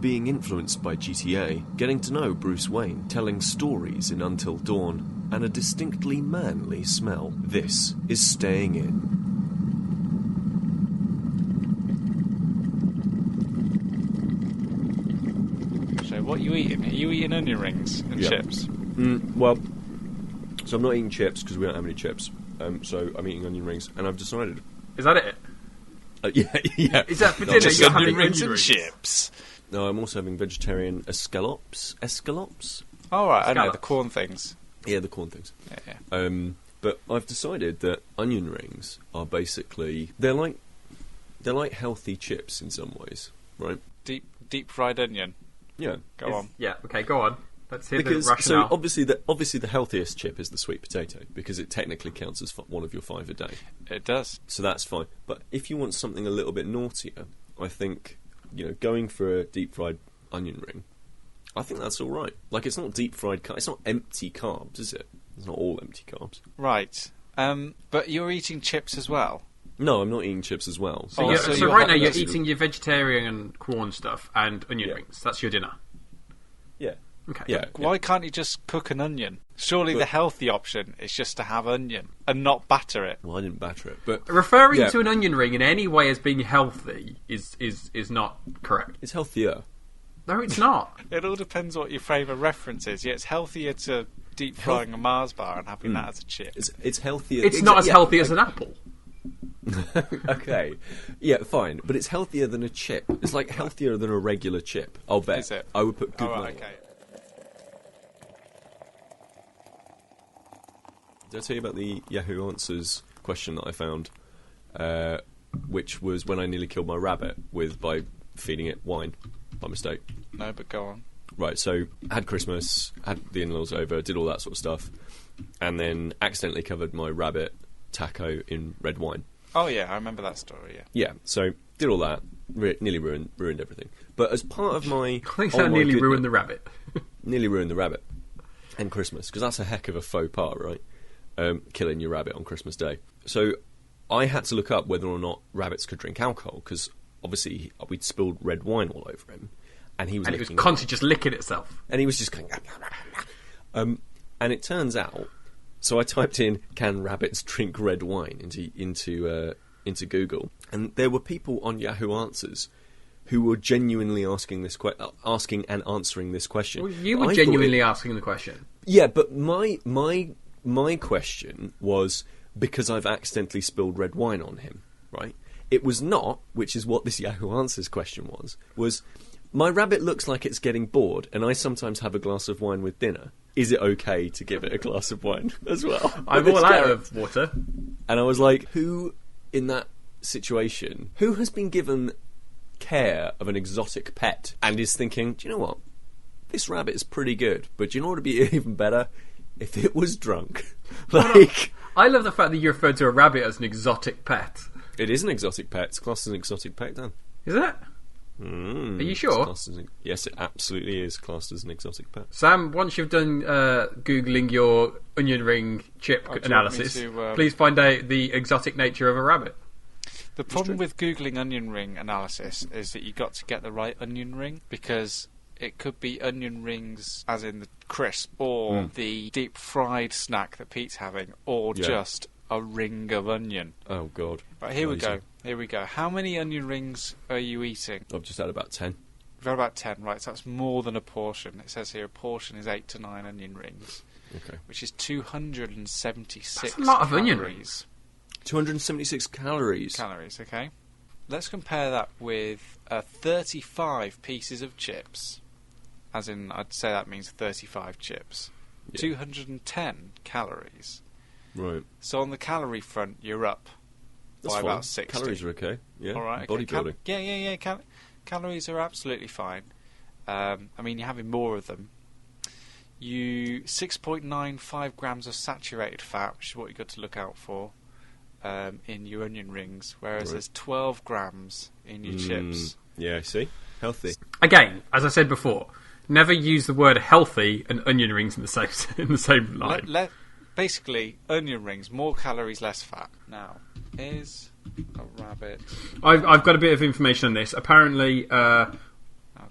being influenced by GTA, getting to know Bruce Wayne, telling stories in Until Dawn, and a distinctly manly smell. This is Staying In. So what are you eating? Are you eating onion rings and chips? Well, so I'm not eating chips because we don't have any chips. So I'm eating onion rings, and I've decided... Is that it? Yeah. Is that for dinner? Just You're onion having rings onion and rings? chips. No, I'm also having vegetarian escalops. All right, I know, the Scallops. corn things. Yeah, the corn things. Yeah. But I've decided that onion rings are basically they're like healthy chips in some ways, right? Deep fried onion. Yeah. Go on. Yeah, okay, go on. Let's hear Because the rationale. so obviously the healthiest chip is the sweet potato because it technically counts as one of your 5 a day. It does. So that's fine. But if you want something a little bit naughtier, I think going for a deep fried onion ring, I think that's all right. Like it's not deep fried. It's not empty carbs, is it? It's not all empty carbs. Right. But you're eating chips as well. No, I'm not eating chips as well. So, so so you're right now having you're this- eating your vegetarian corn stuff and onion Yeah. rings. That's your dinner. Yeah. Okay. Yeah. Why can't you just cook an onion? Surely But- the healthy option is just to have onion and not batter it. Well, I didn't batter it, but Referring Yeah. to an onion ring in any way as being healthy is not correct. it's healthier. No, it's not. It all depends what your favourite reference is. Yeah, it's healthier to deep frying a Mars bar and having that as a chip. It's healthier. It's not as healthy as an apple. Okay. Yeah, fine. But it's healthier than a chip. It's like healthier than a regular chip. I'll bet. Is it? I would put good Oh, money right, on okay. it. Did I tell you about the Yahoo Answers question that I found? Which was when I nearly killed my rabbit by feeding it wine by mistake. No, but go on. Right, so had Christmas, had the in-laws over, did all that sort of stuff, and then accidentally covered my rabbit taco in red wine. Oh, yeah, I remember that story, yeah. Yeah, so did all that, nearly ruined everything. But as part of my... I think that nearly ruined the rabbit. Nearly ruined the rabbit. And Christmas, because that's a heck of a faux pas, right? Killing your rabbit on Christmas Day. So I had to look up whether or not rabbits could drink alcohol, because obviously we'd spilled red wine all over him. And he was Constantly just licking itself. And he was just going... and it turns out... So I typed in, can rabbits drink red wine into Google. And there were people on Yahoo Answers who were genuinely asking and answering this question. Well, you were I genuinely asking the question. Yeah, but my question was because I've accidentally spilled red wine on him, right? It was not, which is what this Yahoo Answers question was my rabbit looks like it's getting bored and I sometimes have a glass of wine with dinner. Is it okay to give it a glass of wine as well? I'm all out of water. And I was like, who in that situation, who has been given care of an exotic pet and is thinking, do you know what? This rabbit is pretty good, but do you know what would be even better? If it was drunk. Like, I love the fact that you referred to a rabbit as an exotic pet. it is an exotic pet. It's classed as an exotic pet, Dan. Is it? Are you sure? Yes, it absolutely is classed as an exotic pet. Sam, once you've done Googling your onion ring chip do you want analysis, me to, please find out the exotic nature of a rabbit. The problem with Googling onion ring analysis is that you got to get the right onion ring, because it could be onion rings as in the crisp, or the deep fried snack that Pete's having, or just a ring of onion. Oh, God. Right, here we go. How many onion rings are you eating? I've just had about 10. You've had about 10, right, so that's more than a portion. It says here a portion is 8 to 9 onion rings, Okay. which is 276 That's a lot of calories. onion rings. 276 calories. Calories, okay. Let's compare that with 35 pieces of chips. As in, I'd say that means 35 chips. Yeah. 210 calories. Right. So on the calorie front, you're up That's by fine. about 60. Calories are okay. Yeah. All right. Okay. Bodybuilding. Yeah. Calories are absolutely fine. I mean, you're having more of them. 6.95 grams of saturated fat, which is what you've got to look out for in your onion rings, whereas there's 12 grams in your chips. Yeah, see? Healthy. Again, as I said before, never use the word healthy and onion rings in the same line. Basically, onion rings, more calories, less fat. Now, is a rabbit... I've got a bit of information on this. Apparently,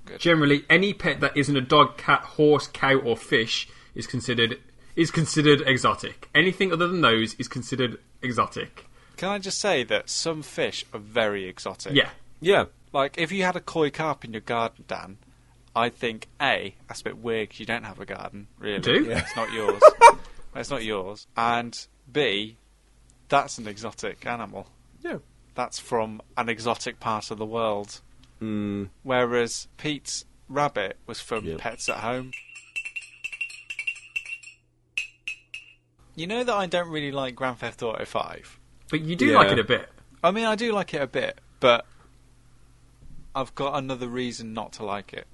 Good. Generally, any pet that isn't a dog, cat, horse, cow, or fish is considered exotic. Anything other than those is considered exotic. Can I just say that some fish are very exotic? Yeah. Yeah. Like, if you had a koi carp in your garden, Dan, I think, A, that's a bit weird because you don't have a garden, really. Do? Yeah. It's not yours. It's not yours. And B, that's an exotic animal. Yeah. That's from an exotic part of the world. Mm. Whereas Pete's rabbit was from Pets at Home. You know that I don't really like Grand Theft Auto 5? But you do like it a bit. I mean, I do like it a bit, but I've got another reason not to like it.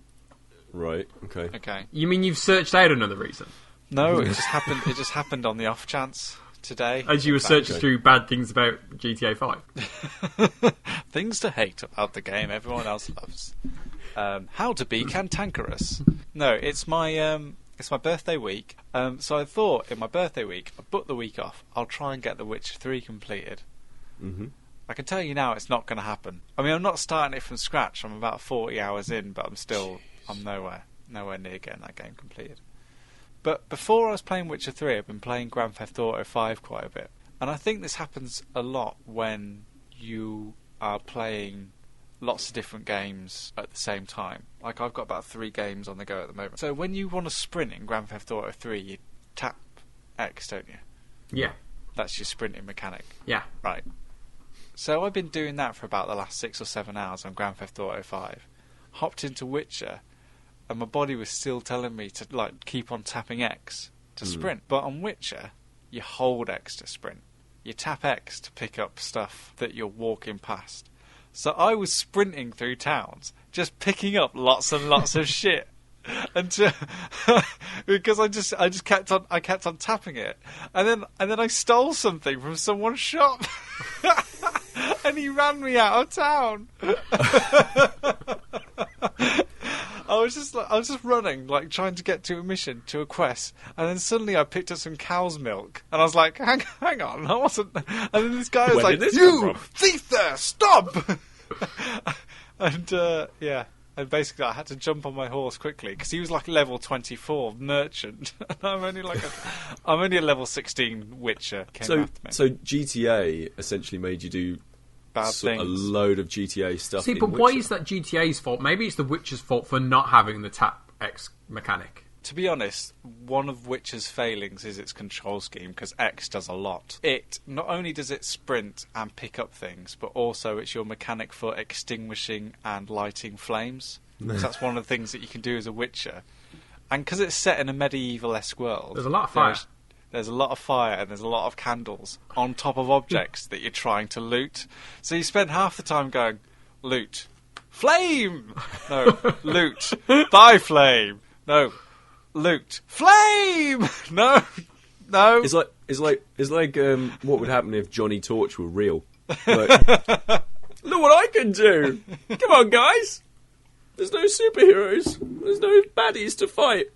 Right. Okay. Okay. You mean you've searched out another reason? No, it just happened. It just happened on the off chance today. As you were searching through bad things about GTA 5. Things to hate about the game everyone else loves. How to be cantankerous. No, it's my birthday week. So I thought in my birthday week, I booked the week off. I'll try and get The Witcher 3 completed. Mm-hmm. I can tell you now, it's not going to happen. I mean, I'm not starting it from scratch. I'm about 40 hours in, but I'm nowhere near getting that game completed. But before I was playing Witcher 3, I've been playing Grand Theft Auto 5 quite a bit. And I think this happens a lot when you are playing lots of different games at the same time. Like, I've got about 3 games on the go at the moment. So when you want to sprint in Grand Theft Auto 3, you tap X, don't you? Yeah. That's your sprinting mechanic. Yeah. Right. So I've been doing that for about the last 6 or 7 hours on Grand Theft Auto 5. Hopped into Witcher, and my body was still telling me to keep on tapping X to sprint. But on Witcher, you hold X to sprint. You tap X to pick up stuff that you're walking past. So I was sprinting through towns, just picking up lots and lots of shit. Because I just kept on tapping it, and then I stole something from someone's shop, and he ran me out of town. I was just running, like trying to get to a mission, to a quest, and then suddenly I picked up some cow's milk, and I was like, hang on, I wasn't. And then this guy was like, "You thief there, stop!" And and basically I had to jump on my horse quickly because he was like level 24 merchant, and I'm only a level 16 Witcher. So GTA essentially made you do bad things. A load of GTA stuff. See, but why is that GTA's fault? Maybe it's the Witcher's fault for not having the tap X mechanic. To be honest, one of Witcher's failings is its control scheme, because X does a lot. It not only does it sprint and pick up things, but also it's your mechanic for extinguishing and lighting flames. So that's one of the things that you can do as a Witcher. And because it's set in a medieval-esque world, there's a lot of fire. There's a lot of fire and there's a lot of candles on top of objects that you're trying to loot. So you spend half the time going, loot, flame! No, loot, buy flame! No, loot, flame! No. It's like what would happen if Johnny Torch were real. Like, look what I can do! Come on, guys! There's no superheroes. There's no baddies to fight.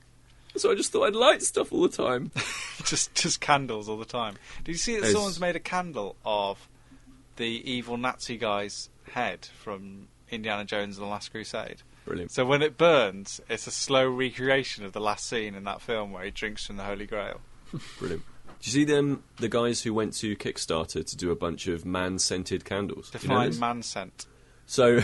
So I just thought I'd light stuff all the time. just candles all the time. Did you see that someone's made a candle of the evil Nazi guy's head from Indiana Jones and the Last Crusade? Brilliant. So when it burns, it's a slow recreation of the last scene in that film where he drinks from the Holy Grail. Brilliant. Do you see them, the guys who went to Kickstarter to do a bunch of man-scented candles? Define man-scent. So...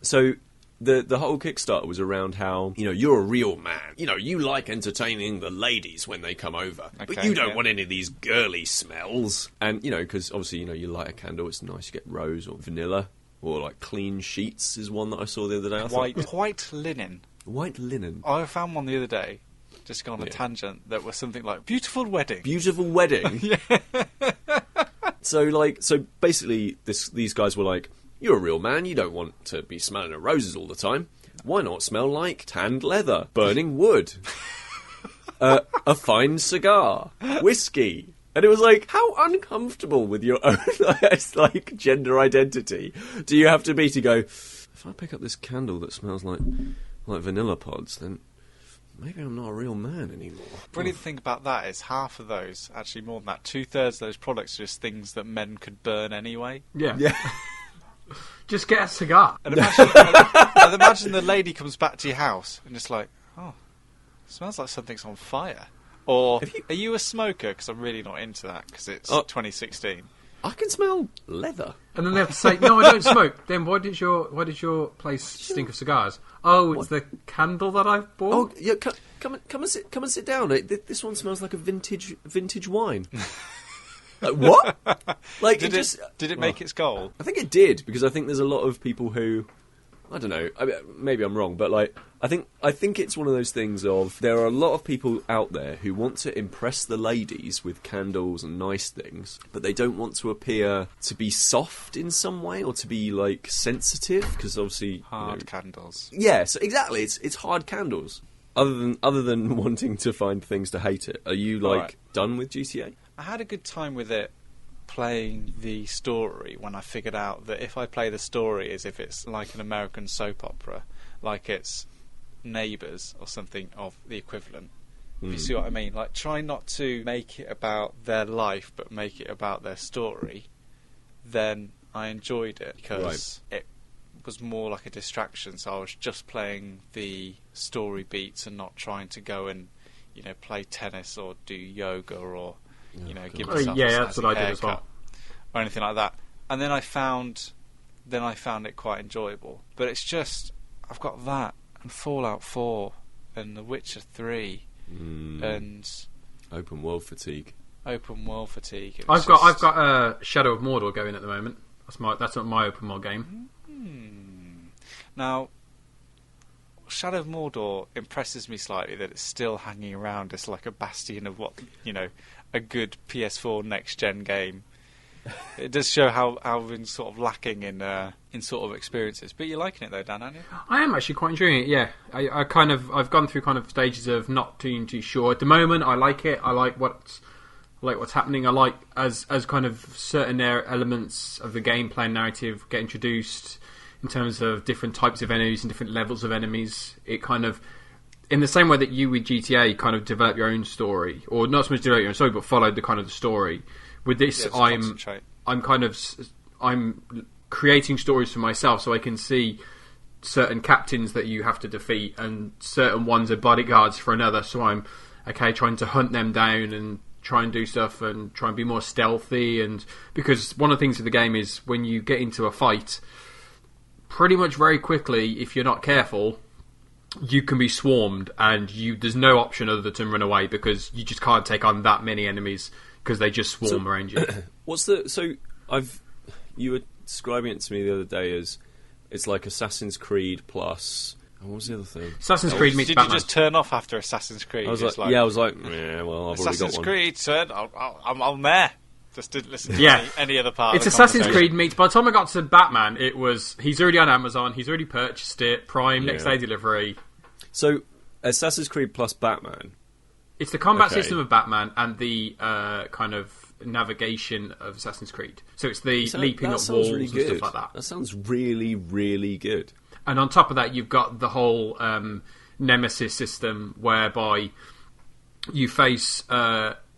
So... The whole Kickstarter was around how, you're a real man. You like entertaining the ladies when they come over. Okay, but you don't want any of these girly smells. And, because obviously, you light a candle, it's nice. You get rose or vanilla or, like, clean sheets is one that I saw the other day. White linen. White linen. I found one the other day, just gone on a tangent, that was something like, beautiful wedding. Beautiful wedding? Yeah. So basically, these guys were like, you're a real man, you don't want to be smelling of roses all the time. Why not smell like tanned leather, burning wood, a fine cigar, whiskey? And it was like, how uncomfortable with your own gender identity do you have to be to go, if I pick up this candle that smells like vanilla pods, then maybe I'm not a real man anymore. Brilliant thing about that is half of those, actually more than that, 2/3 of those products are just things that men could burn anyway. Yeah. Just get a cigar. And imagine the lady comes back to your house and it's like, oh, it smells like something's on fire. Or, are you a smoker? Because I'm really not into that, because it's 2016. I can smell leather. And then they have to say, no, I don't smoke. Then why does your place stink of cigars? Oh, it's the candle that I bought? Oh, yeah, come and sit down. This one smells like a vintage wine. What? Like, did it make its goal? I think it did, because I think there's a lot of people who, I don't know, maybe I'm wrong, but like, I think it's one of those things of, there are a lot of people out there who want to impress the ladies with candles and nice things, but they don't want to appear to be soft in some way, or to be like sensitive, because obviously hard candles. Yeah, so exactly, it's hard candles. Other than wanting to find things to hate it, are you done with GTA? I had a good time with it playing the story when I figured out that if I play the story as if it's like an American soap opera, like it's Neighbours or something of the equivalent. If you see what I mean? Like, try not to make it about their life, but make it about their story. Then I enjoyed it, because it was more like a distraction. So I was just playing the story beats and not trying to go and, play tennis or do yoga or, give myself that's what I did as well, or anything like that. And then I found it quite enjoyable. But it's just, I've got that and Fallout 4 and The Witcher 3 and open world fatigue. I've got Shadow of Mordor going at the moment. That's not my open world game. Now, Shadow of Mordor impresses me slightly that it's still hanging around as like a bastion of what, a good PS4 next gen game. It does show how been sort of lacking in sort of experiences. But you're liking it though, Dan, aren't you? I am actually quite enjoying it. Yeah, I've gone through kind of stages of not too sure. At the moment, I like it. I like what's happening. I like as kind of certain elements of the gameplay narrative get introduced in terms of different types of enemies and different levels of enemies. It kind of, in the same way that you with GTA kind of develop your own story, or not so much develop your own story, but follow the kind of the story. With this, I'm creating stories for myself, so I can see certain captains that you have to defeat, and certain ones are bodyguards for another. So I'm trying to hunt them down and try and do stuff and try and be more stealthy. And because one of the things of the game is when you get into a fight, pretty much very quickly, if you're not careful, you can be swarmed, and there's no option other than run away, because you just can't take on that many enemies because they just swarm around you. You were describing it to me the other day as it's like Assassin's Creed plus. What was the other thing? Assassin's Creed meets Batman. Did you just turn off after Assassin's Creed? I was like, well, I've already got one. Assassin's Creed, son, I'm there. Just didn't listen to any other part. It's Assassin's Creed meets. By the time I got to Batman, it was he's already on Amazon. He's already purchased it. Prime next day delivery. So Assassin's Creed plus Batman. It's the combat system of Batman and the kind of navigation of Assassin's Creed. So it's the leaping up walls and stuff like that. That sounds really, really good. And on top of that, you've got the whole Nemesis system, whereby you face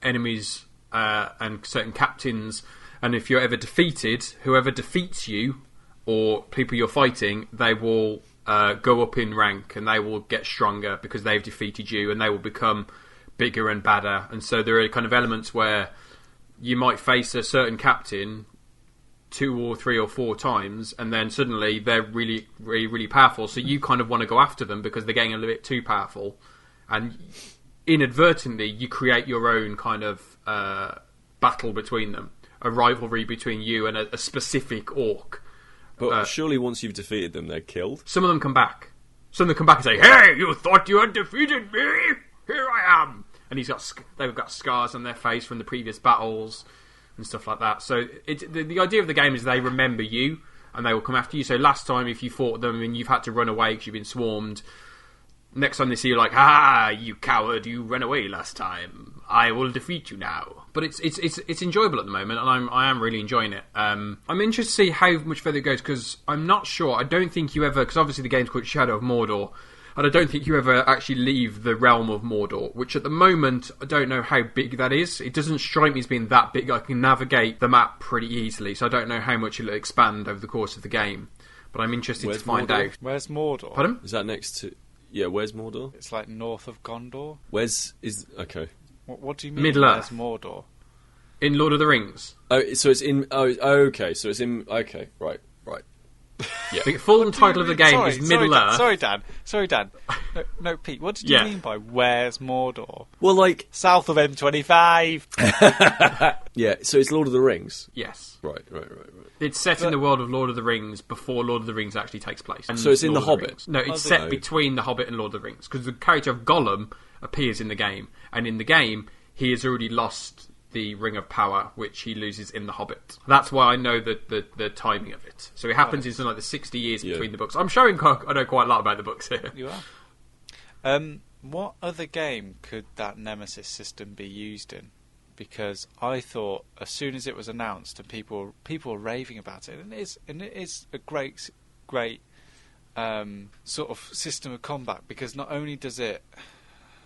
enemies and certain captains, and if you're ever defeated, whoever defeats you or people you're fighting, they will go up in rank and they will get stronger because they've defeated you, and they will become bigger and badder. And so there are kind of elements where you might face a certain captain 2 or 3 or 4 times, and then suddenly they're really, really, really powerful. So you kind of want to go after them because they're getting a little bit too powerful, and inadvertently you create your own kind of battle between them, a rivalry between you and a specific orc. But surely once you've defeated them, they're killed. Some of them come back. Some of them come back and say, "Hey, you thought you had defeated me? Here I am." And they've got scars on their face from the previous battles and stuff like that. So the idea of the game is they remember you and they will come after you. So last time, if you fought them and you've had to run away because you've been swarmed, next time they see you, like, "Ah, you coward! You ran away last time. I will defeat you now." But it's enjoyable at the moment, and I am really enjoying it. I'm interested to see how much further it goes, because I'm not sure. I don't think you ever, because obviously the game's called Shadow of Mordor, and I don't think you ever actually leave the realm of Mordor, which at the moment, I don't know how big that is. It doesn't strike me as being that big. I can navigate the map pretty easily, so I don't know how much it'll expand over the course of the game. But I'm interested to find out. Where's Mordor? Pardon? Is that next to... Yeah, where's Mordor? It's like north of Gondor. Okay. What do you mean? Middle-earth. Where's Mordor? In Lord of the Rings. Oh, so it's in... Oh, okay. So it's in... Okay, right. Yeah. The full title of the game is Middle-earth. Sorry, Dan. No, Pete, what did you mean by where's Mordor? Well, like... South of M25. Yeah, so it's Lord of the Rings. Yes. Right. It's set in the world of Lord of the Rings before Lord of the Rings actually takes place. So it's in The Hobbit? No, it's set between The Hobbit and Lord of the Rings, because the character of Gollum appears in the game, and in the game, he has already lost the Ring of Power, which he loses in The Hobbit. That's why I know the timing of it. So it happens in something like the 60 years between the books. I'm showing I know quite a lot about the books here. You are. What other game could that Nemesis system be used in? Because I thought as soon as it was announced and people were raving about it, and it is a great sort of system of combat, because not only does it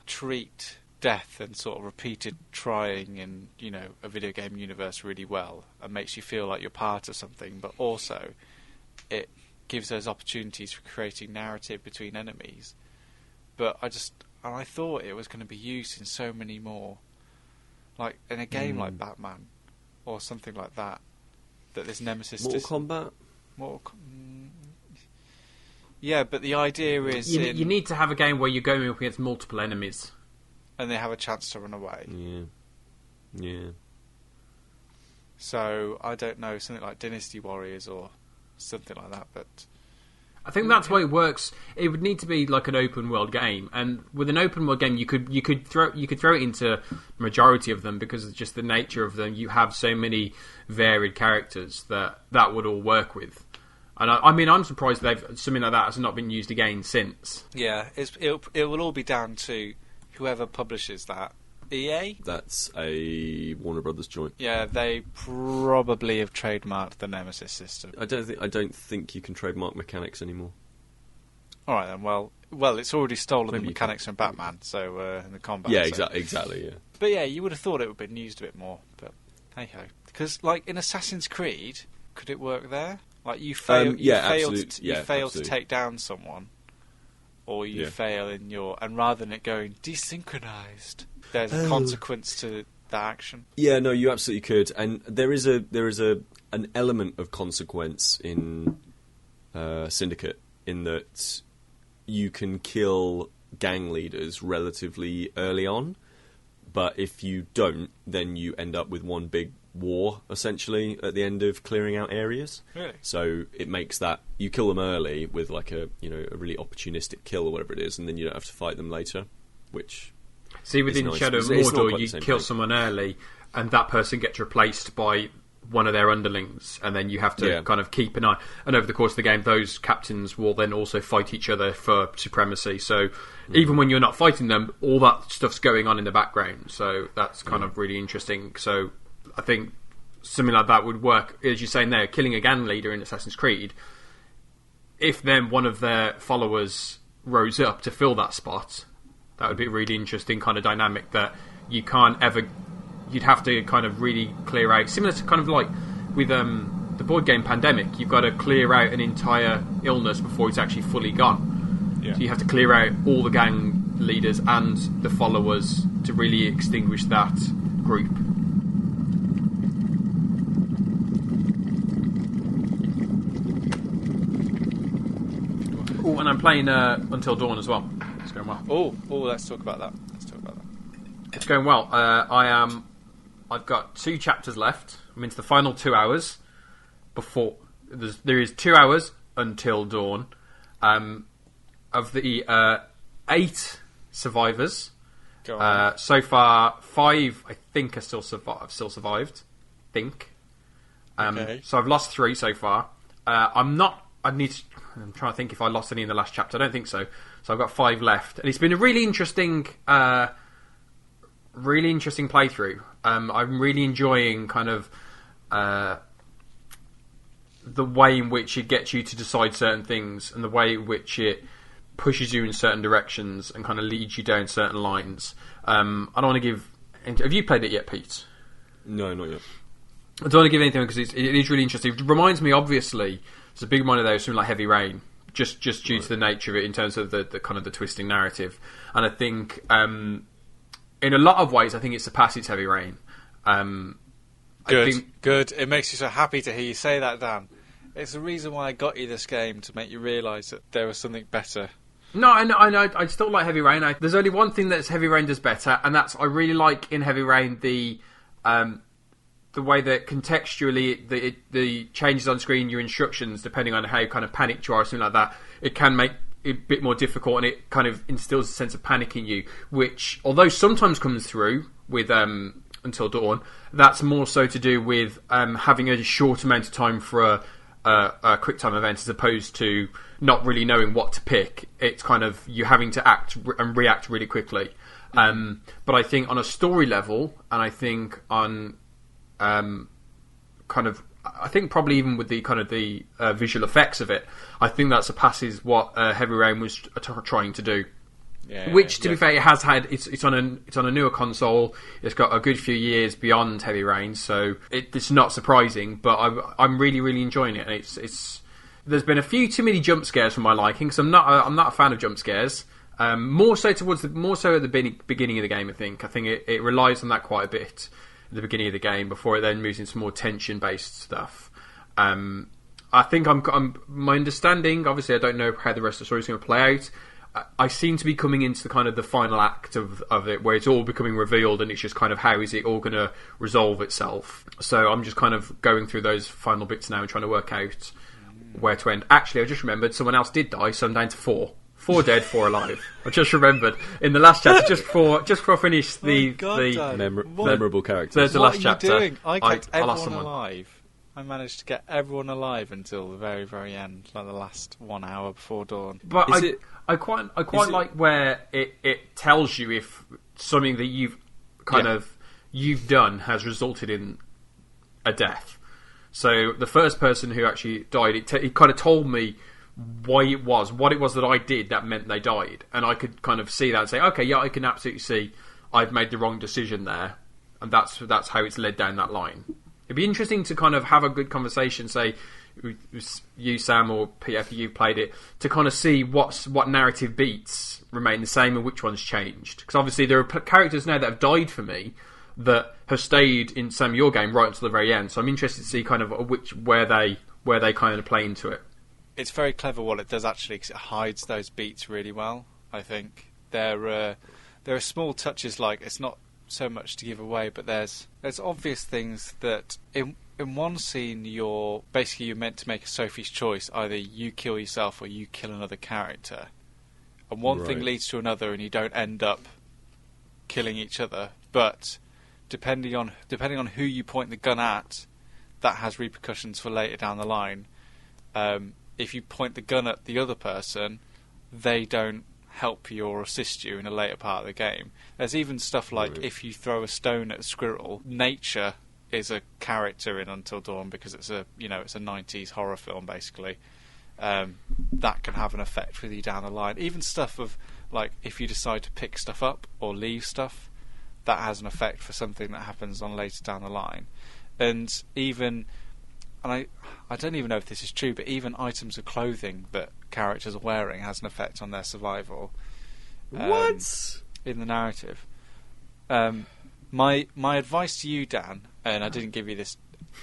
treat death and sort of repeated trying in, a video game universe really well and makes you feel like you're part of something, but also it gives those opportunities for creating narrative between enemies. But I thought it was going to be used in so many more, like in a game like Batman or something like that this Nemesis Mortal Kombat? Yeah, but the idea is you need to have a game where you're going up against multiple enemies and they have a chance to run away. Yeah. So, I don't know, something like Dynasty Warriors or something like that, but... I think that's why it works. It would need to be like an open world game, and with an open world game, you could throw it into majority of them, because of just the nature of them. You have so many varied characters that would all work with. And I'm surprised something like that has not been used again since. Yeah, it will all be down to whoever publishes that. EA? That's a Warner Brothers joint. Yeah, they probably have trademarked the Nemesis system. I don't think you can trademark mechanics anymore. All right then. Well, it's already stolen the mechanics from Batman, so in the combat. Yeah, exactly. Yeah. But yeah, you would have thought it would have been used a bit more. But hey ho, because like in Assassin's Creed, could it work there? Like you fail, to take down someone, or you fail in and rather than it going desynchronized, there's a consequence to the action. Yeah, no, you absolutely could, and there is an element of consequence in Syndicate, in that you can kill gang leaders relatively early on, but if you don't, then you end up with one big war essentially at the end of clearing out areas. Really? So it makes that you kill them early with like a really opportunistic kill or whatever it is, and then you don't have to fight them later, which. See, within nice. Shadow of Mordor, you kill someone early, and that person gets replaced by one of their underlings, and then you have to kind of keep an eye. And over the course of the game, those captains will then also fight each other for supremacy. So even when you're not fighting them, all that stuff's going on in the background. So that's kind of really interesting. So I think something like that would work. As you're saying there, killing a gang leader in Assassin's Creed, if then one of their followers rose up to fill that spot, that would be a really interesting kind of dynamic that you can't ever... You'd have to kind of really clear out... Similar to kind of like with the board game Pandemic, you've got to clear out an entire illness before it's actually fully gone. Yeah. So you have to clear out all the gang leaders and the followers to really extinguish that group. Oh, and I'm playing Until Dawn as well. It's going well. Oh, let's talk about that. It's going well. I've got 2 chapters left. I'm into the final 2 hours. There is 2 hours until dawn. Of the 8 survivors, so far 5 I think are still survived. Okay. So I've lost 3 so far. I'm trying to think if I lost any in the last chapter. I don't think so. So I've got 5 left, and it's been a really interesting playthrough. I'm really enjoying kind of the way in which it gets you to decide certain things, and the way in which it pushes you in certain directions and kind of leads you down certain lines. I don't want to give. Have you played it yet, Pete? No, not yet. I don't want to give anything because it is really interesting. It reminds me, obviously, it's a big one of those, something like Heavy Rain, just due to the nature of it in terms of the kind of the twisting narrative. And I think, in a lot of ways, I think it surpasses Heavy Rain. Good. It makes you so happy to hear you say that, Dan. It's the reason why I got you this game, to make you realise that there was something better. No, I know. I still like Heavy Rain. There's only one thing that Heavy Rain does better, and that's I really like in Heavy Rain the way that contextually the changes on screen, your instructions, depending on how kind of panicked you are or something like that, it can make it a bit more difficult, and it kind of instills a sense of panic in you, which, although sometimes comes through with Until Dawn, that's more so to do with having a short amount of time for a quick time event as opposed to not really knowing what to pick. It's kind of you having to act and react really quickly. But I think on a story level, and I think on I think probably even with the kind of the visual effects of it, I think that surpasses what Heavy Rain was trying to do. Which, to be fair, it has had. It's on a newer console. It's got a good few years beyond Heavy Rain, so it's not surprising. But I'm really, really enjoying it. And it's there's been a few too many jump scares for my liking, because I'm not a fan of jump scares. More so at the beginning of the game. I think it relies on that quite a bit at the beginning of the game before it then moves into more tension based stuff. I think I'm my understanding. Obviously, I don't know how the rest of the story is going to play out. I seem to be coming into the kind of the final act of it, where it's all becoming revealed, and it's just kind of how is it all going to resolve itself. So I'm just kind of going through those final bits now and trying to work out where to end. Actually, I just remembered someone else did die, so I'm down to 4. 4 dead, 4 alive. I just remembered in the last chapter, just before I finished the memorable characters. The last chapter. What are you doing? I kept everyone alive. I managed to get everyone alive until the very, very end, like the last 1 hour before dawn. But I quite like where it tells you if something that you've you've done has resulted in a death. So the first person who actually died, it kind of told me what it was that I did that meant they died, and I could kind of see that and say, okay, yeah, I can absolutely see I've made the wrong decision there, and that's how it's led down that line. It'd be interesting to kind of have a good conversation, say you, Sam, or PF, you've played it, to kind of see what narrative beats remain the same and which ones changed. Because obviously there are characters now that have died for me that have stayed in some of your game right until the very end. So I'm interested to see kind of where they kind of play into it. It's very clever what it does actually, because it hides those beats really well. I think there are small touches, like it's not so much to give away, but there's obvious things that in one scene you're meant to make a Sophie's choice. Either you kill yourself or you kill another character, and one thing leads to another, and you don't end up killing each other. But depending on who you point the gun at, that has repercussions for later down the line. If you point the gun at the other person, they don't help you or assist you in a later part of the game. There's even stuff like if you throw a stone at a squirrel, nature is a character in Until Dawn because it's a 90s horror film basically. That can have an effect with you down the line. Even stuff of like if you decide to pick stuff up or leave stuff, that has an effect for something that happens on later down the line. And I don't even know if this is true, but even items of clothing that characters are wearing has an effect on their survival. What? In the narrative. My advice to you, Dan, and I didn't give you this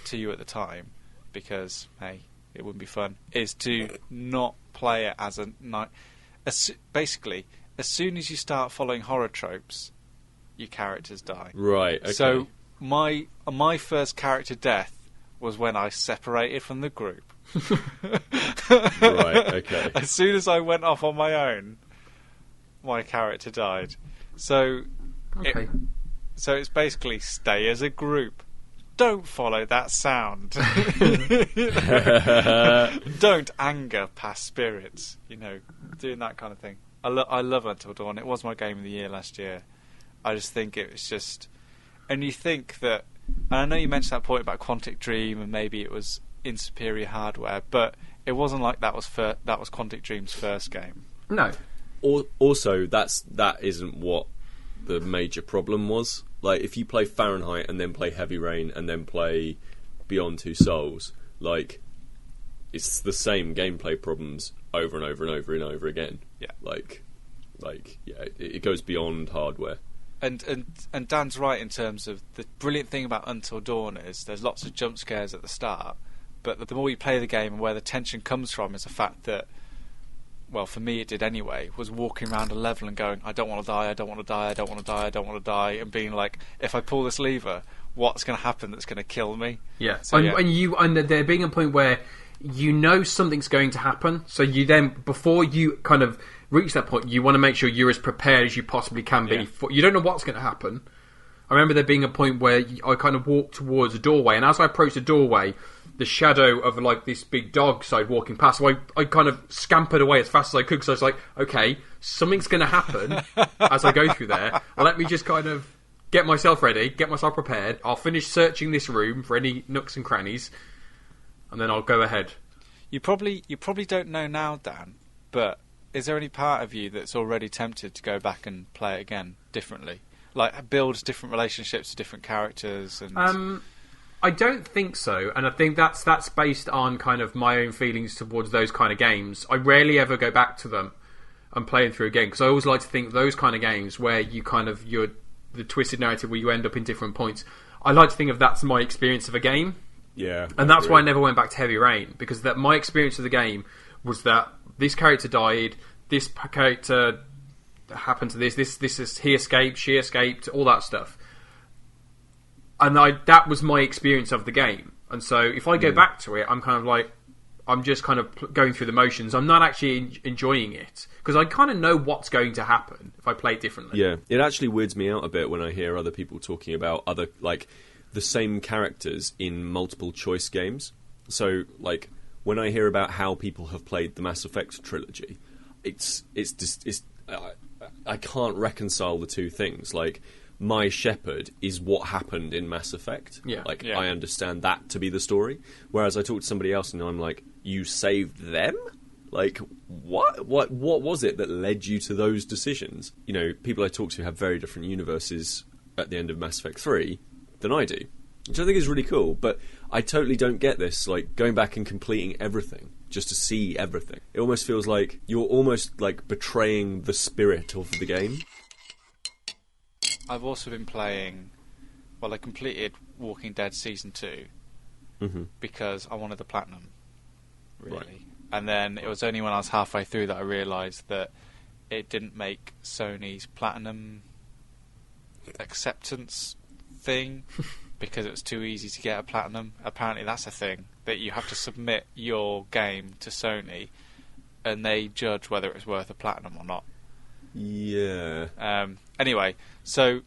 to you at the time because, hey, it wouldn't be fun, is to not play it as a night. Basically, as soon as you start following horror tropes, your characters die. Right. Okay. So my first character death was when I separated from the group. Right, okay. As soon as I went off on my own, my character died. So, it's basically stay as a group. Don't follow that sound. Don't anger past spirits. Doing that kind of thing. I love Until Dawn. It was my game of the year last year. I just think it was just... And you think that... And I know you mentioned that point about Quantic Dream and maybe it was in superior hardware, but it wasn't like that was Quantic Dream's first game. No. Also, that isn't what the major problem was. Like, if you play Fahrenheit and then play Heavy Rain and then play Beyond Two Souls, like, it's the same gameplay problems over and over and over and over again. Yeah. Like, yeah, it goes beyond hardware. And Dan's right in terms of the brilliant thing about Until Dawn is there's lots of jump scares at the start, but the more you play the game and where the tension comes from is the fact that, well, for me it did anyway, was walking around a level and going, I don't want to die, I don't want to die, I don't want to die, I don't want to die, and being like, if I pull this lever, what's going to happen that's going to kill me? Yeah. So, and there being a point where you know something's going to happen, so you then, before you kind of reach that point, you want to make sure you're as prepared as you possibly can be. Yeah. You don't know what's going to happen. I remember there being a point where I kind of walked towards a doorway, and as I approached the doorway, the shadow of like this big dog started walking past. So I kind of scampered away as fast as I could because I was like, okay, something's going to happen as I go through there. Let me just kind of get myself ready, get myself prepared. I'll finish searching this room for any nooks and crannies, and then I'll go ahead. You probably don't know now, Dan, but is there any part of you that's already tempted to go back and play it again differently? Like, build different relationships to different characters? And I don't think so, and I think that's based on kind of my own feelings towards those kind of games. I rarely ever go back to them and play them through again, because I always like to think those kind of games where you kind of, you're the twisted narrative where you end up in different points, I like to think of that's my experience of a game. Yeah. And that's why I never went back to Heavy Rain, because that my experience of the game was that this character died, this character happened to this is, he escaped, she escaped, all that stuff. And that was my experience of the game. And so if I go back to it, I'm kind of like, I'm just kind of going through the motions. I'm not actually enjoying it, because I kind of know what's going to happen if I play it differently. Yeah, it actually weirds me out a bit when I hear other people talking about other, like, the same characters in multiple choice games. So, like, when I hear about how people have played the Mass Effect trilogy, I can't reconcile the two things. Like, my shepherd is what happened in Mass Effect. Yeah. Like, Yeah. I understand that to be the story. Whereas I talk to somebody else and I'm like, you saved them? Like, what was it that led you to those decisions? You know, people I talk to have very different universes at the end of Mass Effect 3 than I do, which I think is really cool. But I totally don't get this, like, going back and completing everything just to see everything. It almost feels like you're almost, like, betraying the spirit of the game. I've also been playing, well, I completed Walking Dead Season 2 because I wanted the platinum, really. Right. And then it was only when I was halfway through that I realised that it didn't make Sony's platinum acceptance thing because it was too easy to get a platinum. Apparently that's a thing, that you have to submit your game to Sony and they judge whether it's worth a platinum or not. Yeah. Anyway, so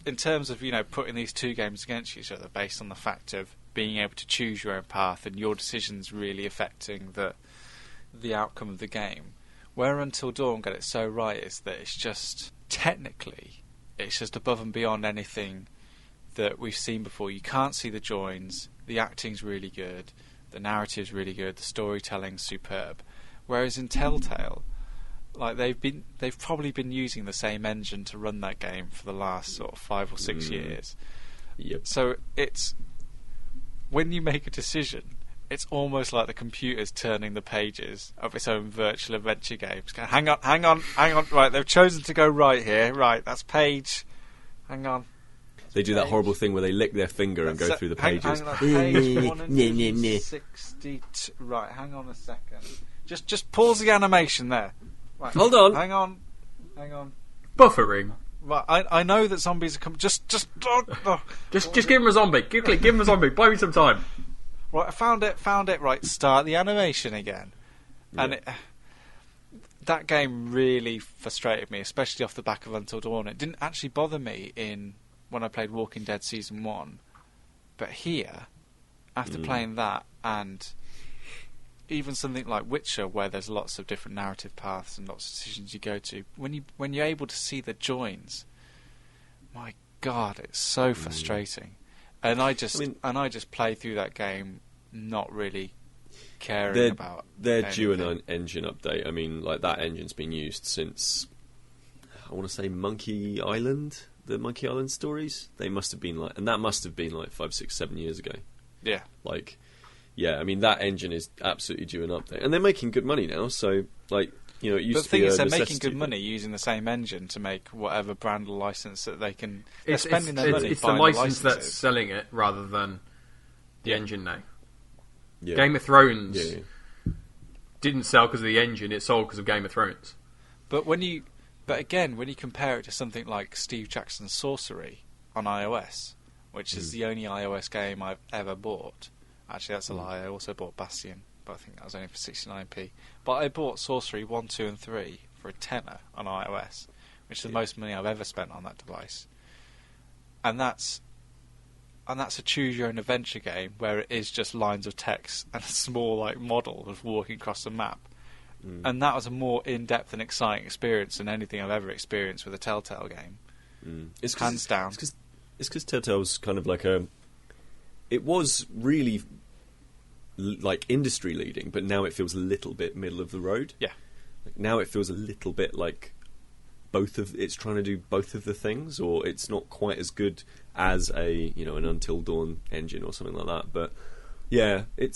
in terms of, you know, putting these two games against each other based on the fact of being able to choose your own path and your decisions really affecting the outcome of the game, where Until Dawn got it so right is that it's just, technically, it's just above and beyond anything that we've seen before. You can't see the joins, the acting's really good, the narrative's really good, the storytelling's superb. Whereas in Telltale, like, they've probably been using the same engine to run that game for the last sort of 5 or 6 years. Yep. So it's, when you make a decision, it's almost like the computer's turning the pages of its own virtual adventure games. Hang on. Right, they've chosen to go right here. Right, that's page. Hang on. They do that horrible thing where they lick their finger and go through the pages. Hang on, page 162. Right, hang on a second. Just pause the animation there. Right, Hold on. Hang on. Buffering. Right, I know that zombies are coming. Just Just give him a zombie. Give him a zombie. Buy me some time. Right, I found it. Right, start the animation again. And that game really frustrated me, especially off the back of Until Dawn. It didn't actually bother me when I played Walking Dead Season 1. But here, after playing that, and even something like Witcher, where there's lots of different narrative paths and lots of decisions you go to, when you're able to see the joins, my God, it's so frustrating. And I just play through that game not really caring about. They're due anything. an engine update. I mean, like that engine's been used since, I want to say Monkey Island, the Monkey Island stories. They must have been like, and that must have been like 5, 6, 7 years ago. Yeah. Like, yeah, I mean that engine is absolutely due an update, and they're making good money now. So, like, you know, it used But to the thing be is, a they're making necessity, good money using the same engine to make whatever brand or license that they can. They're It's spending their money it's the buying license that's licenses. selling it rather than the engine now. Yeah. Game of Thrones Yeah. didn't sell because of the engine; it sold because of Game of Thrones. But again, when you compare it to something like Steve Jackson's Sorcery on iOS, which is the only iOS game I've ever bought. Actually, that's a lie. I also bought Bastion, but I think that was only for 69p. But I bought Sorcery 1, 2, and 3 for a tenner on iOS, which is the most money I've ever spent on that device. And that's a choose-your-own-adventure game where it is just lines of text and a small like model of walking across the map. And that was a more in-depth and exciting experience than anything I've ever experienced with a Telltale game. It's Hands down. It's because Telltale's kind of like it was really like industry leading, but now it feels a little bit middle of the road. Yeah. Like, now it feels a little bit like it's trying to do both of the things, or it's not quite as good as an Until Dawn engine or something like that. But yeah, I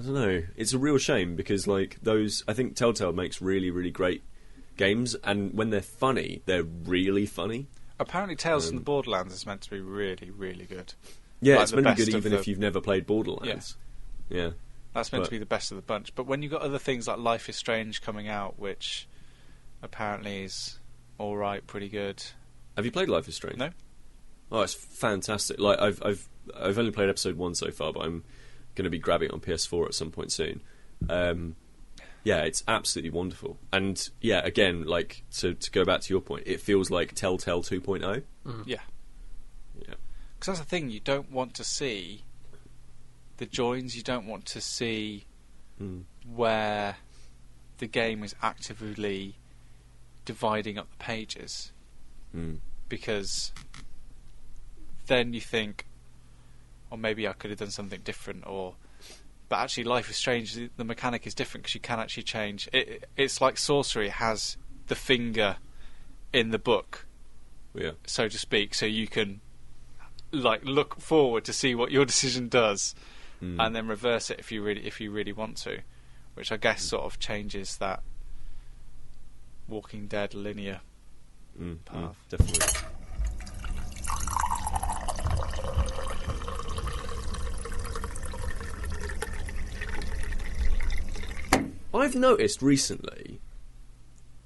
don't know. It's a real shame because like I think Telltale makes really, really great games, and when they're funny, they're really funny. Apparently, Tales from the Borderlands is meant to be really, really good. Yeah, Like it's the meant to be best good of even the- if you've never played Borderlands. Yeah. That's meant But- to be the best of the bunch. But when you've got other things like Life is Strange coming out, which apparently is all right, pretty good. Have you played Life is Strange? No. Oh, it's fantastic. Like I've only played episode 1 so far, but I'm going to be grabbing it on PS4 at some point soon. Yeah, it's absolutely wonderful. And yeah, again, like to go back to your point, it feels like Telltale 2.0. Yeah. Yeah. Because that's the thing, you don't want to see the joins, you don't want to see where the game is actively dividing up the pages. Because then you think, or maybe I could have done something different, but actually Life is Strange, the mechanic is different because you can actually change. It's like Sorcery has the finger in the book, Yeah. so to speak, so you can like look forward to see what your decision does, and then reverse it if you really want to, which I guess sort of changes that Walking Dead linear path. Definitely. I've noticed recently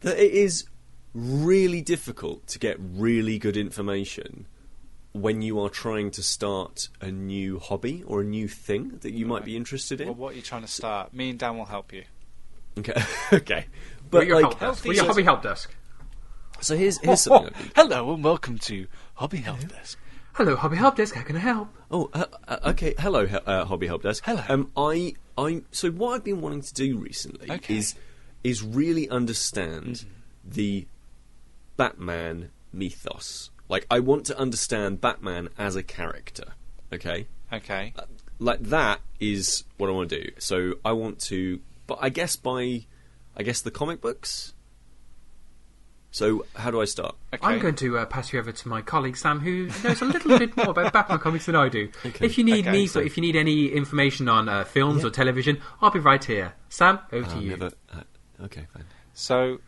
that it is really difficult to get really good information when you are trying to start a new hobby or a new thing that you might be interested in. Well, what are you trying to start? Me and Dan will help you. Okay, okay. We're But your, like, help desk. We're your hobby help desk. so here's something. I'd be- Hello and welcome to Hobby Help Desk. Hello, hobby help desk. How can I help? Oh, okay. Hello, Hobby Help Desk. Hello. So what I've been wanting to do recently Okay. is really understand the Batman mythos. Like, I want to understand Batman as a character. Okay. Okay. Like that is what I want to do. So I want to, but I guess the comic books. So how do I start? Okay. I'm going to pass you over to my colleague Sam, who knows a little bit more about Batman comics than I do. Okay. If you need Okay, me, so- if you need any information on films or television, I'll be right here. Sam, over to you. Okay, fine. So,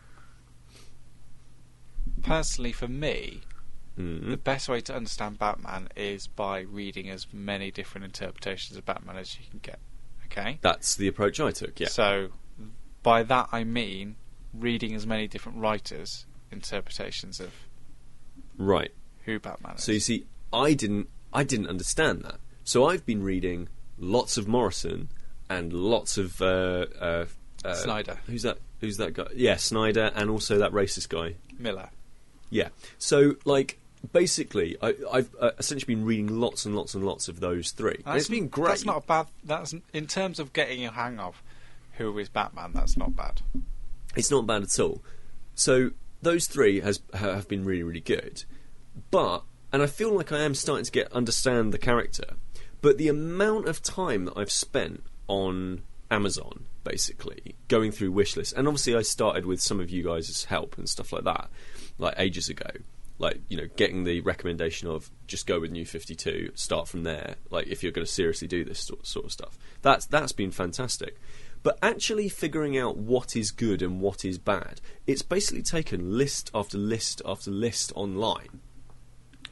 personally, for me, the best way to understand Batman is by reading as many different interpretations of Batman as you can get. Okay? That's the approach I took. Yeah. So, by that I mean reading as many different writers' interpretations of Right. who Batman is. So you see, I didn't understand that. So I've been reading lots of Morrison and lots of Snyder. Who's that guy? Yeah, Snyder, and also that racist guy. Miller. Yeah. So like, basically, I've essentially been reading lots and lots and lots of those three. And it's been great. That's not a bad. That's in terms of getting a hang of who is Batman. That's not bad. It's not bad at all. So those three have been really, really good. And I feel like I am starting to understand the character. But the amount of time that I've spent on Amazon, basically, going through wish lists. And obviously I started with some of you guys' help and stuff like that, like ages ago. Like, getting the recommendation of just go with New 52, start from there, like if you're going to seriously do this sort of stuff. That's been fantastic. But actually figuring out what is good and what is bad, it's basically taken list after list after list online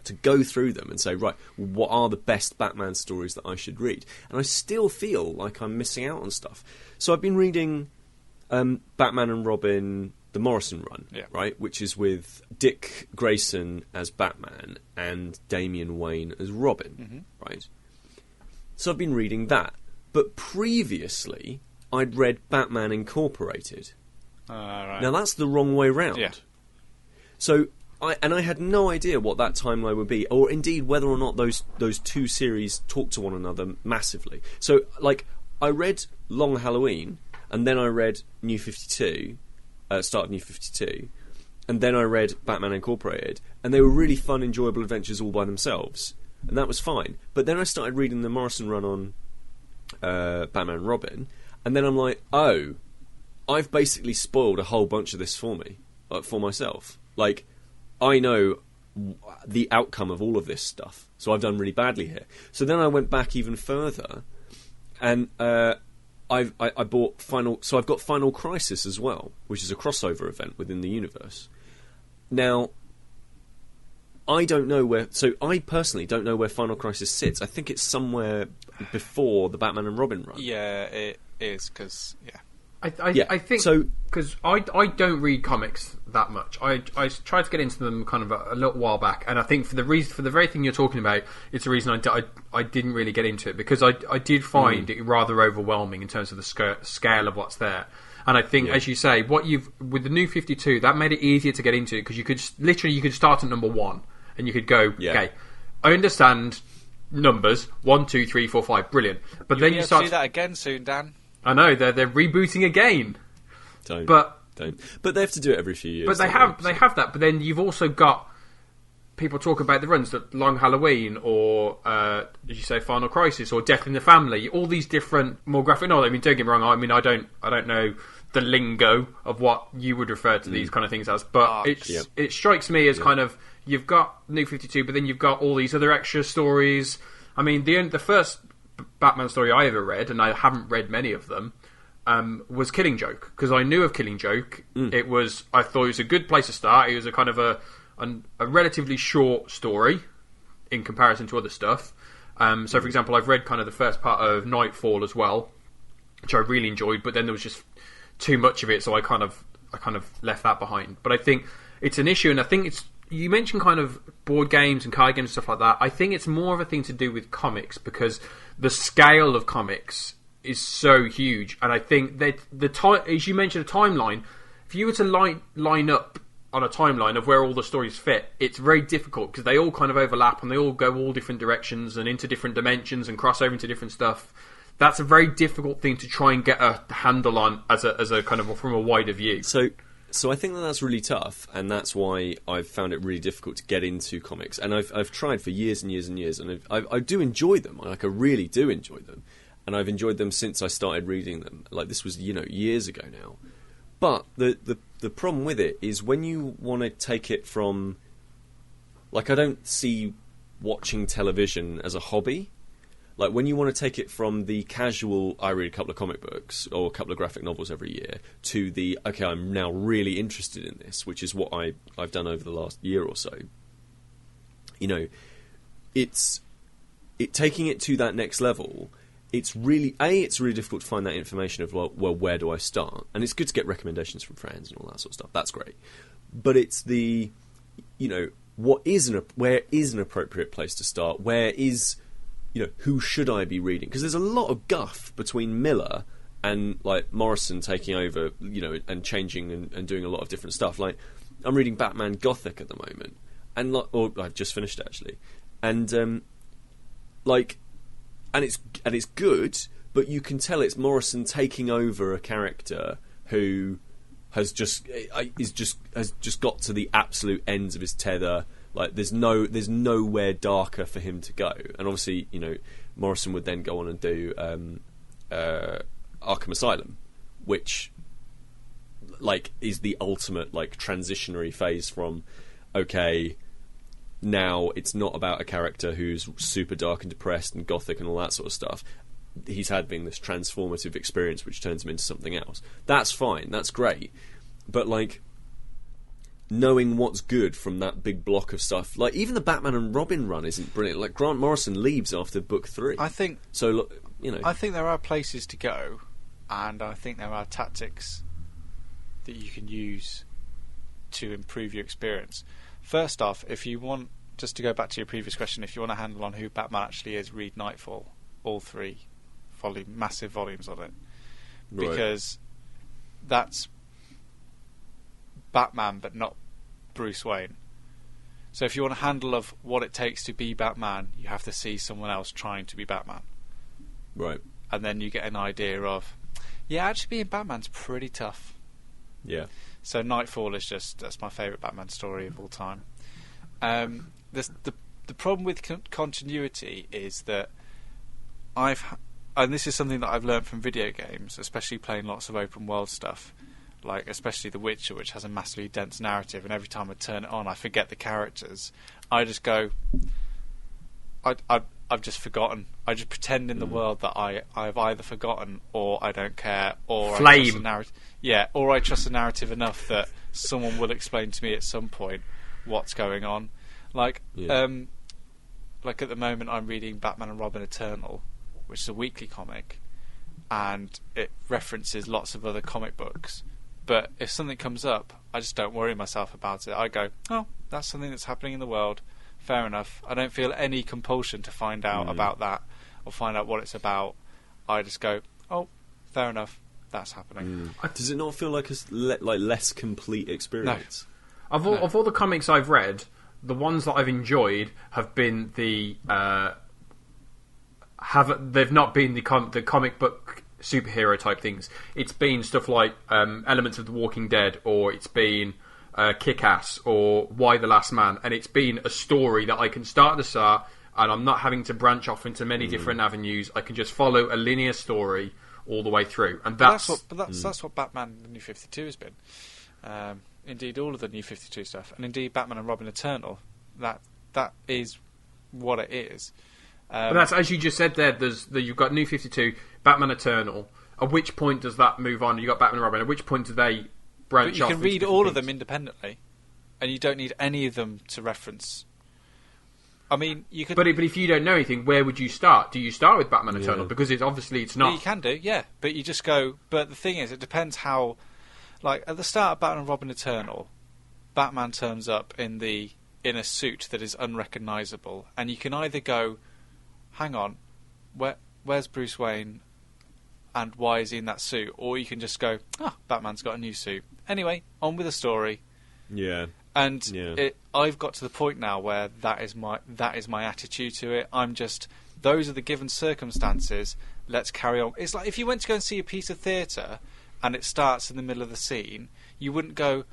to go through them and say, right, what are the best Batman stories that I should read? And I still feel like I'm missing out on stuff. So I've been reading Batman and Robin, the Morrison run, right, which is with Dick Grayson as Batman and Damian Wayne as Robin, right? So I've been reading that. But previously, I'd read Batman Incorporated. Right. Now, that's the wrong way round. Yeah. So I had no idea what that timeline would be, or indeed whether or not those two series talk to one another massively. So, like, I read Long Halloween, and then I read New 52, start of New 52, and then I read Batman Incorporated, and they were really fun, enjoyable adventures all by themselves, and that was fine. But then I started reading the Morrison run on Batman and Robin, and then I'm like, oh, I've basically spoiled a whole bunch of this for me, for myself. Like, I know the outcome of all of this stuff, so I've done really badly here. So then I went back even further, and I bought so I've got Final Crisis as well, which is a crossover event within the universe. Now, I don't know where. So I personally don't know where Final Crisis sits. I think it's somewhere before the Batman and Robin run. Yeah, it is because I think so, because I don't read comics that much. I tried to get into them kind of a little while back, and I think for the very thing you're talking about, it's the reason I didn't really get into it, because I did find it rather overwhelming in terms of the scale of what's there. And I think, as you say, with the New 52, that made it easier to get into, because you could start at number 1 and you could go, okay, I understand numbers 1, 2, 3, 4, 5, brilliant. But then you start to do that again soon, Dan. I know they're rebooting again. Don't. But they have to do it every few years. But they have that. But then you've also got people talk about the runs, that Long Halloween, or as you say, Final Crisis, or Death in the Family. All these different, more graphic. No, I mean, don't get me wrong. I mean, I don't know the lingo of what you would refer to these kind of things as. But it strikes me as kind of, you've got New 52, but then you've got all these other extra stories. I mean, the first Batman story I ever read, and I haven't read many of them, was Killing Joke, because I knew of Killing Joke. I thought it was a good place to start. It was a kind of a relatively short story in comparison to other stuff. So, for example, I've read kind of the first part of Nightfall as well, which I really enjoyed, but then there was just too much of it, so I kind of left that behind. But I think it's an issue, and I think you mentioned kind of board games and card games and stuff like that. I think it's more of a thing to do with comics, because the scale of comics is so huge. And I think that as you mentioned, a timeline, if you were to line up on a timeline of where all the stories fit, it's very difficult, because they all kind of overlap and they all go all different directions and into different dimensions and cross over into different stuff. That's a very difficult thing to try and get a handle on as a kind of from a wider view. So I think that's really tough, and that's why I've found it really difficult to get into comics. And I've tried for years and years and years, and I do enjoy them. Like, I really do enjoy them, and I've enjoyed them since I started reading them. Like, this was years ago now. But the problem with it is when you want to take it from, like, I don't see watching television as a hobby. Like, when you want to take it from the casual, I read a couple of comic books or a couple of graphic novels every year, to the, okay, I'm now really interested in this, which is what I've done over the last year or so. It's taking it to that next level. It's really difficult to find that information of, well, where do I start? And it's good to get recommendations from friends and all that sort of stuff. That's great. But it's the, where is an appropriate place to start? Where is, who should I be reading? Because there's a lot of guff between Miller and, like, Morrison taking over, and changing and doing a lot of different stuff. Like, I'm reading Batman Gothic at the moment, and I've just finished it, actually, and and it's good, but you can tell it's Morrison taking over a character who has just got to the absolute ends of his tether. Like, there's nowhere darker for him to go. And obviously, Morrison would then go on and do Arkham Asylum, which like is the ultimate like transitionary phase from now it's not about a character who's super dark and depressed and gothic and all that sort of stuff. He's having this transformative experience which turns him into something else. That's fine, that's great, but like knowing what's good from that big block of stuff, like even the Batman and Robin run isn't brilliant. Like Grant Morrison leaves after book 3. I think so. You know, I think there are places to go, and I think there are tactics that you can use to improve your experience. First off, if you want, just to go back to your previous question, if you want a handle on who Batman actually is, read Nightfall, all 3 massive volumes of it, because that's Batman but not Bruce Wayne. So if you want a handle of what it takes to be Batman, you have to see someone else trying to be Batman. Right. And then you get an idea of, actually being Batman's pretty tough. Yeah. So Nightfall is that's my favourite Batman story of all time. The problem with continuity is that and this is something that I've learned from video games, especially playing lots of open world stuff, like especially The Witcher, which has a massively dense narrative, and every time I turn it on I forget the characters. I just go, I've just forgotten. I just pretend in the world that I've either forgotten or I don't care, or Flame. I trust the narrative. Or I trust the narrative enough that someone will explain to me at some point what's going on. Like at the moment I'm reading Batman and Robin Eternal, which is a weekly comic, and it references lots of other comic books. But if something comes up, I just don't worry myself about it. I go, oh, that's something that's happening in the world. Fair enough. I don't feel any compulsion to find out about that or find out what it's about. I just go, oh, fair enough. That's happening. Does it not feel like a less complete experience? No. Of all the comics I've read, the ones that I've enjoyed have been they've not been the comic book superhero type things. It's been stuff like elements of The Walking Dead, or it's been Kick-Ass, or Why the Last Man, and it's been a story that I can start to start, and I'm not having to branch off into many different avenues. I can just follow a linear story all the way through, and that's what Batman the New 52 has been. Indeed, all of the New 52 stuff, and indeed Batman and Robin Eternal. That is what it is. But that's, as you just said there. You've got New 52, Batman Eternal. At which point does that move on? You got Batman and Robin. At which point do they branch off? But you can read all of them independently, and you don't need any of them to reference. I mean, you could. But if you don't know anything, where would you start? Do you start with Batman Eternal? Because it's not. Yeah, you can do, but you just go. But the thing is, it depends how. Like at the start of Batman and Robin Eternal, Batman turns up in a suit that is unrecognisable, and you can either go, hang on, where's Bruce Wayne, and why is he in that suit? Or you can just go, Batman's got a new suit. Anyway, on with the story. Yeah. And I've got to the point now where that is my attitude to it. I'm just, those are the given circumstances. Let's carry on. It's like if you went to go and see a piece of theatre, and it starts in the middle of the scene, you wouldn't go,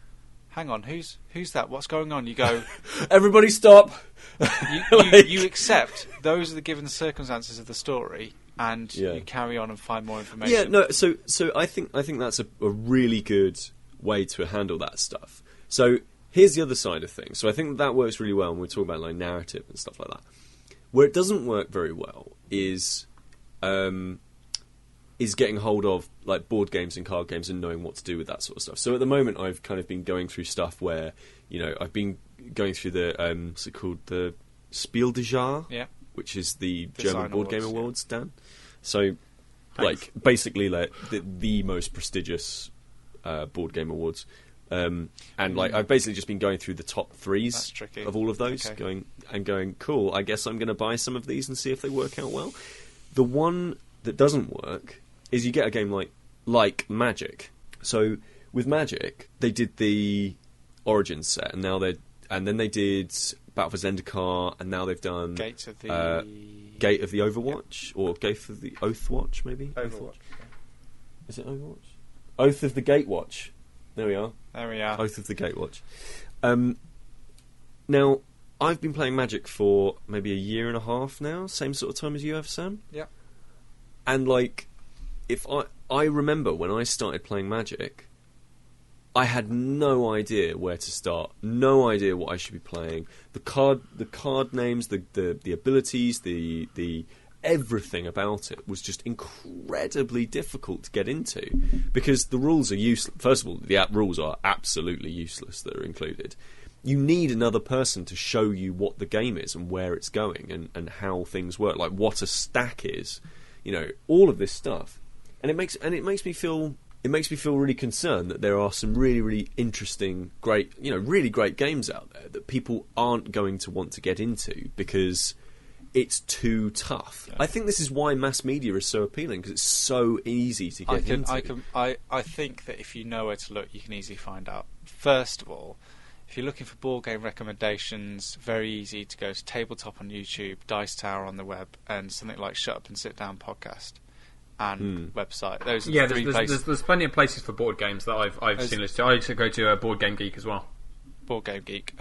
hang on, who's that? What's going on? You go, everybody stop. You accept those are the given circumstances of the story, and you carry on and find more information. Yeah, no. So I think that's a really good way to handle that stuff. So here's the other side of things. So I think that works really well when we talk about like narrative and stuff like that. Where it doesn't work very well is getting hold of like board games and card games and knowing what to do with that sort of stuff. So at the moment, I've kind of been going through stuff where I've been going through the what's it called, the Spiel des Jahres, which is the German board game awards, Dan. So like basically like the most prestigious board game awards. And like I've basically just been going through the top threes of all of those, going cool. I guess I'm going to buy some of these and see if they work out well. The one that doesn't work is you get a game like Magic. So with Magic, they did the Origins set, and then they did Battle for Zendikar, and now they've done Gate of the Overwatch, or Gate of the Oathwatch, maybe. Overwatch. Is it Overwatch? Oath of the Gatewatch. There we are. Oath of the Gatewatch. Now, I've been playing Magic for maybe a year and a half now, same sort of time as you have, Sam. Yeah. And, like, I remember when I started playing Magic, I had no idea where to start, no idea what I should be playing. The card names, the abilities, the everything about it was just incredibly difficult to get into because the rules are useless. First of all, the rules are absolutely useless that are included. You need another person to show you what the game is and where it's going and how things work, like what a stack is, all of this stuff. And it makes me feel really concerned that there are some really, really interesting, great, really great games out there that people aren't going to want to get into because it's too tough. Yeah. I think this is why mass media is so appealing because it's so easy to get into. I think that if you know where to look, you can easily find out. First of all, if you're looking for board game recommendations, very easy to go to Tabletop on YouTube, Dice Tower on the web, and something like Shut Up and Sit Down podcast and website. Those are the three places. There's plenty of places for board games that I've seen listed. I used to go to Board Game Geek as well. Board Game Geek.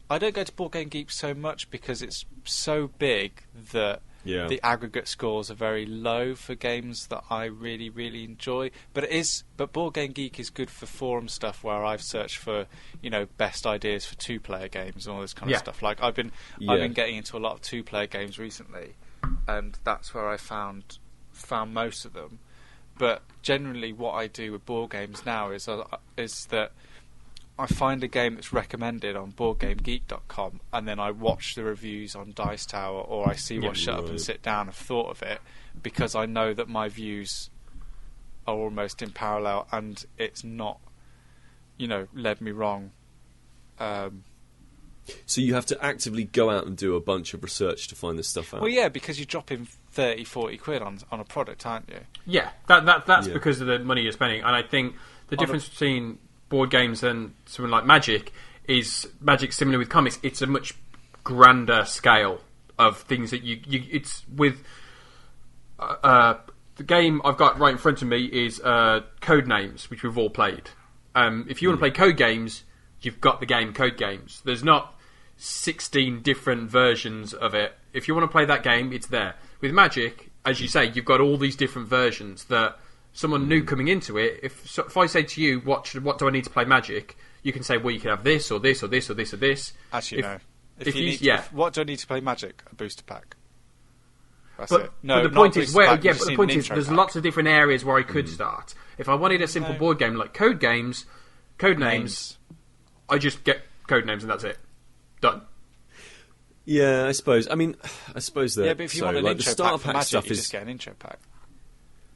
I don't go to Board Game Geek so much because it's so big that the aggregate scores are very low for games that I really, really enjoy. But Board Game Geek is good for forum stuff where I've searched for, best ideas for 2-player games and all this kind of stuff. Like I've been getting into a lot of 2-player games recently, and that's where I found most of them. But generally, what I do with board games now is that I find a game that's recommended on BoardGameGeek.com, and then I watch the reviews on Dice Tower, or I see what Shut Up and Sit Down have thought of it, because I know that my views are almost in parallel, and it's not, led me wrong. So you have to actively go out and do a bunch of research to find this stuff out? Well, yeah, because you're dropping 30, 40 quid on a product, aren't you? Yeah, that's because of the money you're spending, and I think the difference between board games and something like Magic is Magic's similar with comics. It's a much grander scale of things that you it's with the game I've got right in front of me is Code Names, which we've all played. If you want to play Code Games, you've got the game Code Games. There's not 16 different versions of it. If you want to play that game, it's there. With Magic, as you say, you've got all these different versions that someone new coming into it, if I say to you, what do I need to play Magic? You can say, well, you can have this or this or this or this or this. Actually, no. What do I need to play Magic? A booster pack. That's it. No, but the point is, there's lots of different areas where I could start. If I wanted a simple board game like Code Names, I just get Code Names and that's it. Done. Yeah, I suppose. I suppose that. Yeah, but if you want an intro pack for Magic, you just get an intro pack.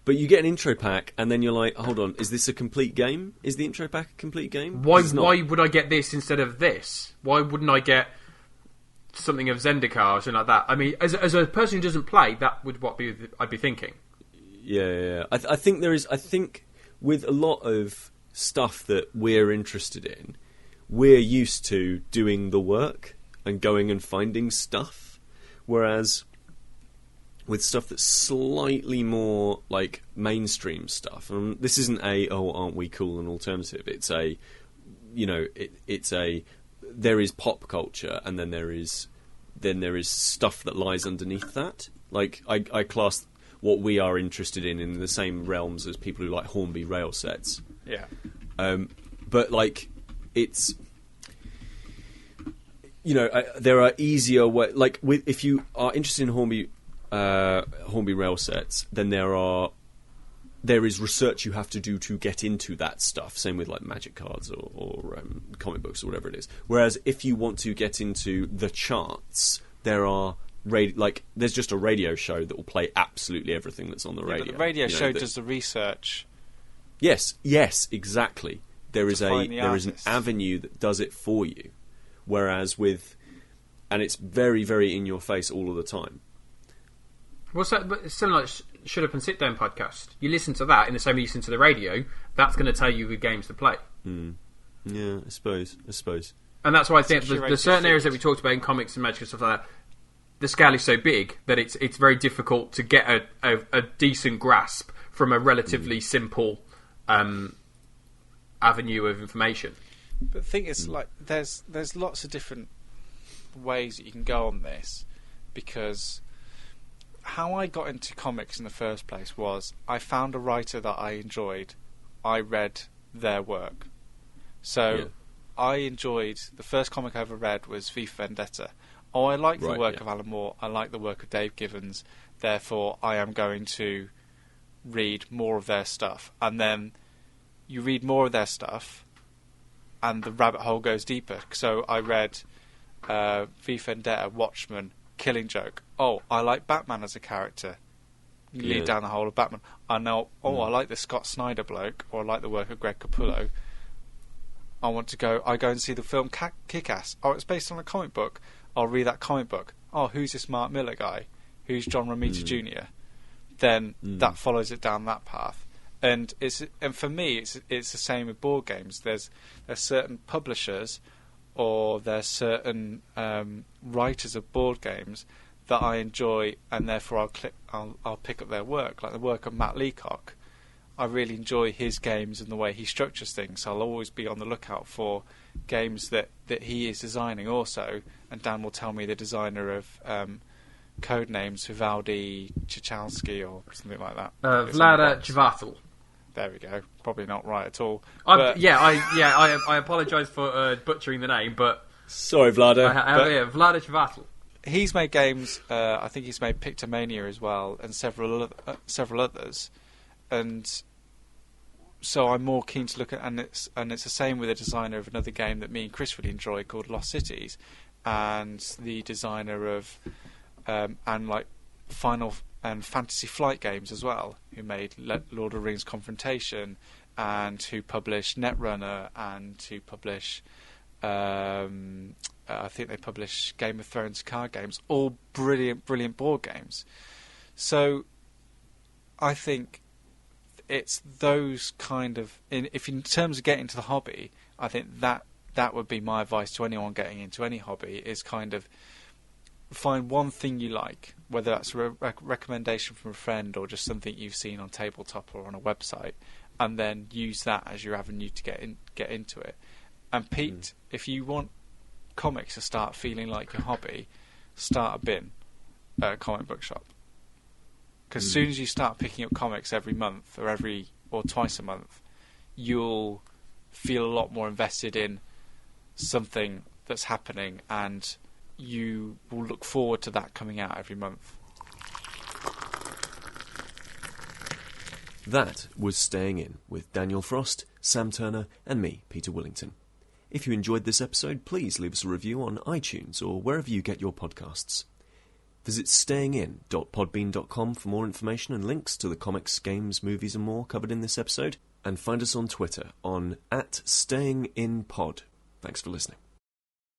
But you get an intro pack, and then you're like, hold on, is this a complete game? Is the intro pack a complete game? Why would I get this instead of this? Why wouldn't I get something of Zendikar or something like that? I mean, as a person who doesn't play, that would I'd be thinking. Yeah. I think with a lot of stuff that we're interested in, we're used to doing the work and going and finding stuff, whereas with stuff that's slightly more like mainstream stuff. And this isn't aren't we cool and alternative? It's there is pop culture, and then there is stuff that lies underneath that. Like I class what we are interested in the same realms as people who like Hornby rail sets. Yeah. But like it's. There are easier ways. Like if you are interested in Hornby rail sets, then there is research you have to do to get into that stuff. Same with like Magic cards or comic books or whatever it is. Whereas if you want to get into the charts, there's just a radio show that will play absolutely everything that's on the radio. But the radio show does the research. Yes, exactly. There is an avenue that does it for you. Whereas and it's very, very in your face all of the time. What's that? But it's similar like Shut Up and Sit Down podcast. You listen to that in the same way you listen to the radio. That's going to tell you good games to play. Yeah, I suppose. And that's why I think the certain areas that we talked about in comics and Magic and stuff like that, the scale is so big that it's very difficult to get a decent grasp from a relatively simple avenue of information. But the thing is, like, there's lots of different ways that you can go on this, because how I got into comics in the first place was I found a writer that I enjoyed. I read their work. So I enjoyed... The first comic I ever read was V for Vendetta. Oh, I like the work of Alan Moore. I like the work of Dave Gibbons. Therefore, I am going to read more of their stuff. And then you read more of their stuff, and the rabbit hole goes deeper. So I read V for Vendetta, Watchmen, Killing Joke. Oh, I like Batman as a character. You lead down the whole of Batman. I know, I like the Scott Snyder bloke, or I like the work of Greg Capullo. I go and see the film Kick-Ass. Oh, it's based on a comic book. I'll read that comic book. Oh, who's this Mark Miller guy? Who's John Romita Jr.? Then that follows it down that path. And for me, it's the same with board games. There's certain publishers or there's certain writers of board games that I enjoy, and therefore I'll pick up their work, like the work of Matt Leacock. I really enjoy his games and the way he structures things. So I'll always be on the lookout for games that he is designing also. And Dan will tell me the designer of Codenames, Vivaldi Chichalski or something like that. Vlada Chvátil. There we go. Probably not right at all. I apologise for butchering the name, but sorry, Vlada. Vlada Chvátil. He's made games. I think he's made Pictomania as well, and several others. And so I'm more keen to look at, and it's the same with the designer of another game that me and Chris really enjoy called Lost Cities, and the designer of and like Final and Fantasy Flight games as well, who made Lord of the Rings Confrontation, and who published Netrunner, and who publish I think they publish Game of Thrones card games, all brilliant board games. So I think it's those kind of in terms of getting into the hobby, I think that would be my advice to anyone getting into any hobby, is kind of find one thing you like, whether that's a recommendation from a friend or just something you've seen on tabletop or on a website, and then use that as your avenue to get into it. And Pete, if you want comics to start feeling like your hobby, start a bin at a comic book shop. Because as soon as you start picking up comics every month or twice a month, you'll feel a lot more invested in something that's happening, and you will look forward to that coming out every month. That was Staying In with Daniel Frost, Sam Turner and me, Peter Willington. If you enjoyed this episode, please leave us a review on iTunes or wherever you get your podcasts. Visit stayingin.podbean.com for more information and links to the comics, games, movies and more covered in this episode. And find us on Twitter on @StayingInPod. Thanks for listening.